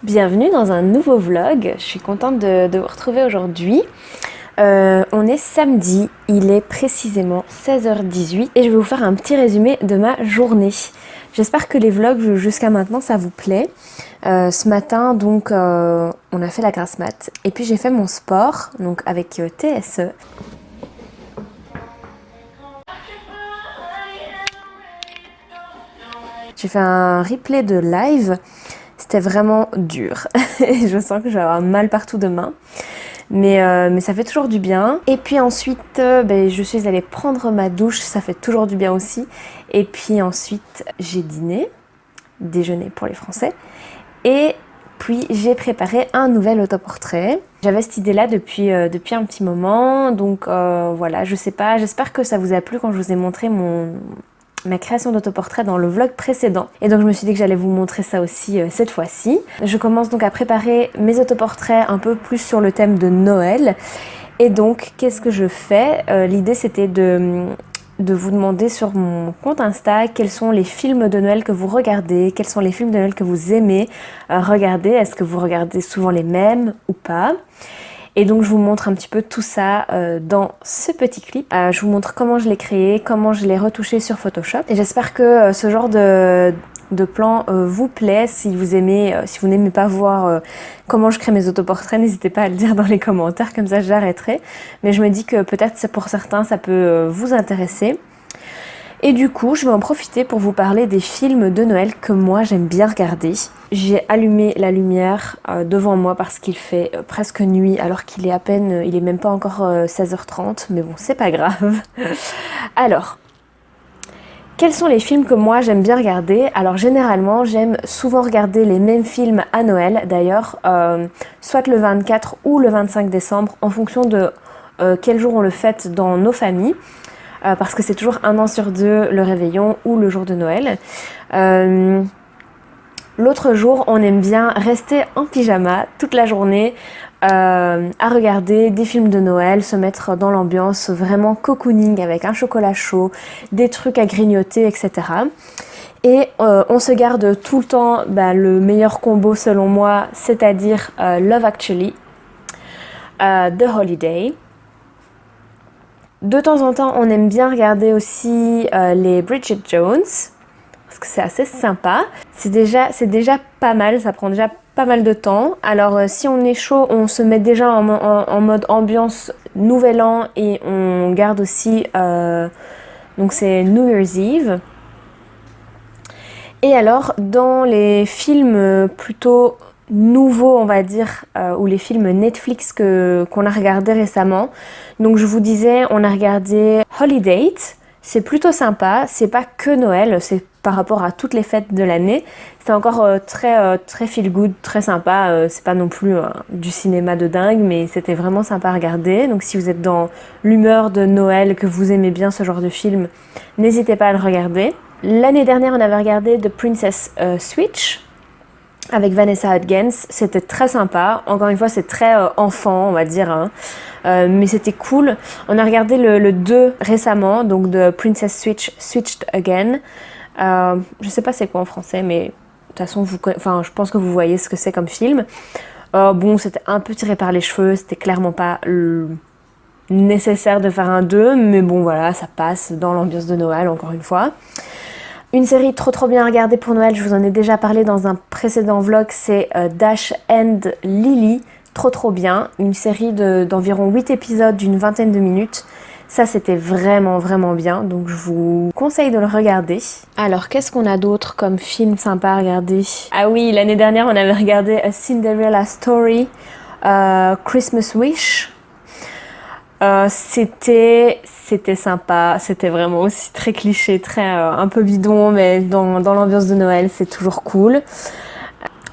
Bienvenue dans un nouveau vlog, je suis contente de vous retrouver aujourd'hui. On est samedi, il est précisément 16h18 et je vais vous faire un petit résumé de ma journée. J'espère que les vlogs jusqu'à maintenant ça vous plaît. Ce matin donc on a fait la grasse mat et puis j'ai fait mon sport donc avec TSE. J'ai fait un replay de live. C'était vraiment dur. Je sens que je vais avoir mal partout demain. Mais ça fait toujours du bien. Et puis ensuite, je suis allée prendre ma douche. Ça fait toujours du bien aussi. Et puis ensuite, j'ai dîné. Déjeuner pour les Français. Et puis, j'ai préparé un nouvel autoportrait. J'avais cette idée-là depuis un petit moment. Donc voilà, je sais pas. J'espère que ça vous a plu quand je vous ai montré ma création d'autoportrait dans le vlog précédent. Et donc je me suis dit que j'allais vous montrer ça aussi cette fois-ci. Je commence donc à préparer mes autoportraits un peu plus sur le thème de Noël. Et donc qu'est-ce que je fais? L'idée c'était de vous demander sur mon compte Insta quels sont les films de Noël que vous regardez, quels sont les films de Noël que vous aimez regarder, est-ce que vous regardez souvent les mêmes ou pas? Et donc je vous montre un petit peu tout ça dans ce petit clip. Je vous montre comment je l'ai créé, comment je l'ai retouché sur Photoshop. Et j'espère que ce genre de plan vous plaît. Si vous aimez, si vous n'aimez pas voir comment je crée mes autoportraits, n'hésitez pas à le dire dans les commentaires, comme ça j'arrêterai. Mais je me dis que peut-être pour certains ça peut vous intéresser. Et du coup, je vais en profiter pour vous parler des films de Noël que moi j'aime bien regarder. J'ai allumé la lumière devant moi parce qu'il fait presque nuit alors qu'il est à peine, il est même pas encore 16h30, mais bon, c'est pas grave. Alors, quels sont les films que moi j'aime bien regarder? Alors généralement, j'aime souvent regarder les mêmes films à Noël d'ailleurs, soit le 24 ou le 25 décembre en fonction de quel jour on le fête dans nos familles. Parce que c'est toujours un an sur deux le réveillon ou le jour de Noël. L'autre jour, on aime bien rester en pyjama toute la journée à regarder des films de Noël, se mettre dans l'ambiance vraiment cocooning avec un chocolat chaud, des trucs à grignoter, etc. Et on se garde tout le temps le meilleur combo selon moi, c'est-à-dire Love Actually, The Holiday. De temps en temps, on aime bien regarder aussi les Bridget Jones, parce que c'est assez sympa. C'est déjà pas mal, ça prend déjà pas mal de temps. Alors si on est chaud, on se met déjà en mode ambiance Nouvel An et on garde aussi, donc c'est New Year's Eve. Et alors, dans les films plutôt nouveaux, on va dire, ou les films Netflix qu'on a regardé récemment. Donc je vous disais, on a regardé Holiday, c'est plutôt sympa, c'est pas que Noël, c'est par rapport à toutes les fêtes de l'année. C'est encore très feel good, très sympa, c'est pas non plus du cinéma de dingue, mais c'était vraiment sympa à regarder. Donc si vous êtes dans l'humeur de Noël, que vous aimez bien ce genre de film, n'hésitez pas à le regarder. L'année dernière, on avait regardé The Princess Switch avec Vanessa Hudgens, c'était très sympa. Encore une fois, c'est très enfant, on va dire, hein. Mais c'était cool. On a regardé le 2 récemment, donc The Princess Switched Again. Je sais pas c'est quoi en français, mais de toute façon, je pense que vous voyez ce que c'est comme film. Bon, c'était un peu tiré par les cheveux, c'était clairement pas nécessaire de faire un 2, mais bon, voilà, ça passe dans l'ambiance de Noël, encore une fois. Une série trop bien regardée pour Noël, je vous en ai déjà parlé dans un précédent vlog, c'est Dash and Lily, trop bien. Une série d'environ 8 épisodes d'une vingtaine de minutes. Ça c'était vraiment bien, donc je vous conseille de le regarder. Alors qu'est-ce qu'on a d'autre comme film sympa à regarder? Ah oui, l'année dernière on avait regardé A Cinderella Story, Christmas Wish. C'était sympa, c'était vraiment aussi très cliché, très un peu bidon, mais dans l'ambiance de Noël, c'est toujours cool.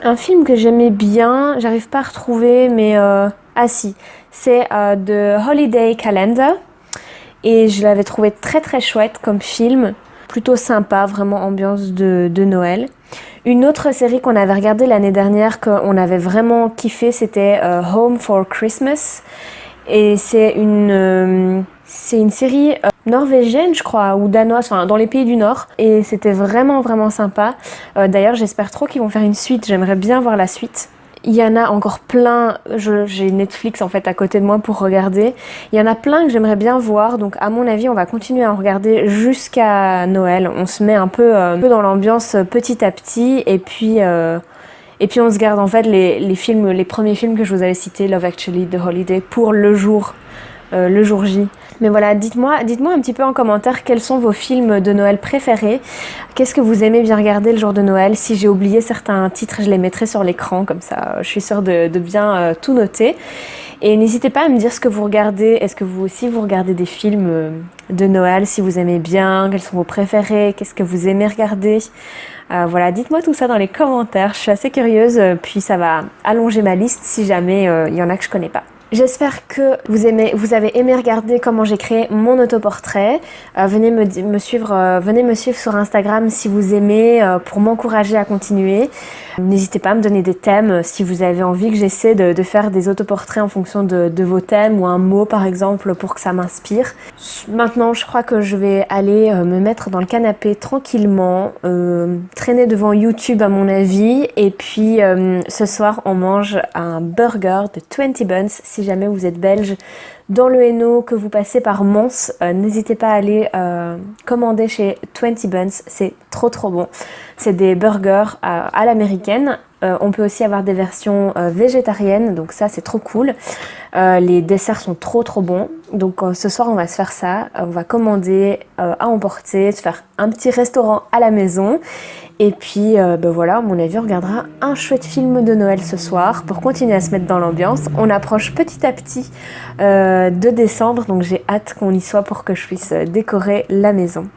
Un film que j'aimais bien, j'arrive pas à retrouver, mais ah si, c'est The Holiday Calendar, et je l'avais trouvé très chouette comme film, plutôt sympa, vraiment ambiance de Noël. Une autre série qu'on avait regardée l'année dernière, qu'on avait vraiment kiffé, c'était Home for Christmas. Et c'est une série norvégienne, je crois, ou danoise, enfin dans les pays du Nord. Et c'était vraiment sympa. D'ailleurs, j'espère trop qu'ils vont faire une suite. J'aimerais bien voir la suite. Il y en a encore plein, j'ai Netflix en fait à côté de moi pour regarder. Il y en a plein que j'aimerais bien voir, donc à mon avis on va continuer à en regarder jusqu'à Noël. On se met un peu dans l'ambiance petit à petit et puis on se garde en fait les premiers films que je vous avais cités, Love Actually, The Holiday, pour le jour J. Mais voilà, dites-moi un petit peu en commentaire quels sont vos films de Noël préférés. Qu'est-ce que vous aimez bien regarder le jour de Noël? Si j'ai oublié certains titres, je les mettrai sur l'écran, comme ça je suis sûre de bien tout noter. Et n'hésitez pas à me dire ce que vous regardez. Est-ce que vous aussi vous regardez des films de Noël, si vous aimez bien, quels sont vos préférés, qu'est-ce que vous aimez regarder? Voilà, dites-moi tout ça dans les commentaires, je suis assez curieuse, puis ça va allonger ma liste si jamais il y en a que je connais pas. J'espère que vous avez aimé regarder comment j'ai créé mon autoportrait. Venez me suivre sur Instagram si vous aimez, pour m'encourager à continuer. N'hésitez pas à me donner des thèmes si vous avez envie que j'essaie de faire des autoportraits en fonction de vos thèmes ou un mot par exemple pour que ça m'inspire. Maintenant, je crois que je vais aller me mettre dans le canapé tranquillement, traîner devant YouTube à mon avis, et puis ce soir on mange un burger de 20 Buns. Si jamais vous êtes belge dans le Hainaut, que vous passez par Mons, n'hésitez pas à aller commander chez 20 Buns, c'est trop bon. C'est des burgers à l'américaine. On peut aussi avoir des versions végétariennes, donc ça c'est trop cool. Les desserts sont trop bons, donc ce soir on va se faire ça, on va commander à emporter, se faire un petit restaurant à la maison. Et puis voilà, à mon avis on regardera un chouette film de Noël ce soir pour continuer à se mettre dans l'ambiance. On approche petit à petit de décembre, donc j'ai hâte qu'on y soit pour que je puisse décorer la maison.